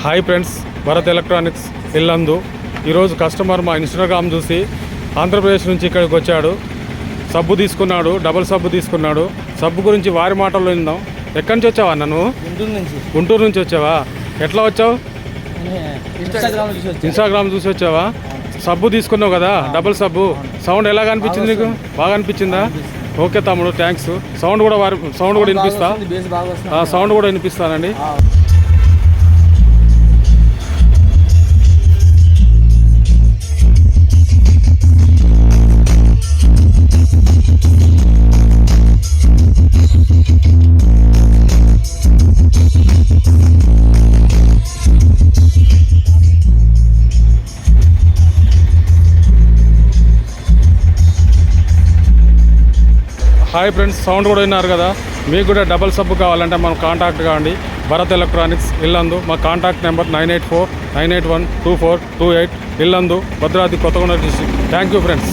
Hi friends, Bharat electronics Yellandu. ఈరోజు customer మా Instagram చూసి ఆంధ్రప్రదేశ్ నుంచి ఇక్కడికి వచ్చాడు. సబ్బు తీసుకున్నాడు, డబల్ సబ్బు తీసుకున్నాడు. సబ్బు గురించి వారి మాటల్లో విందాం. ఎక్కడి నుంచి వచ్చావా అన్న నువ్వు? గుంటూరు నుంచి వచ్చావా? ఎట్లా వచ్చావు? ఇన్స్టాగ్రామ్ చూసి వచ్చావా? సబ్బు తీసుకున్నావు కదా, డబల్ సబ్బు. సౌండ్ ఎలాగ అనిపించింది నీకు? బాగా అనిపించిందా? ఓకే తమ్ముడు, థ్యాంక్స్. సౌండ్ కూడా వినిపిస్తా, సౌండ్ కూడా వినిపిస్తానండి. హాయ్ ఫ్రెండ్స్, సౌండ్ కూడా విన్నారు కదా. మీకు కూడా డబల్ సబ్బు కావాలంటే మనం కాంటాక్ట్ కావండి. భరత్ ఎలక్ట్రానిక్స్ ఇల్లందు. మా contact number 984-981-2428. Yellandu, Bhadradri Kothagudem district. Thank you friends.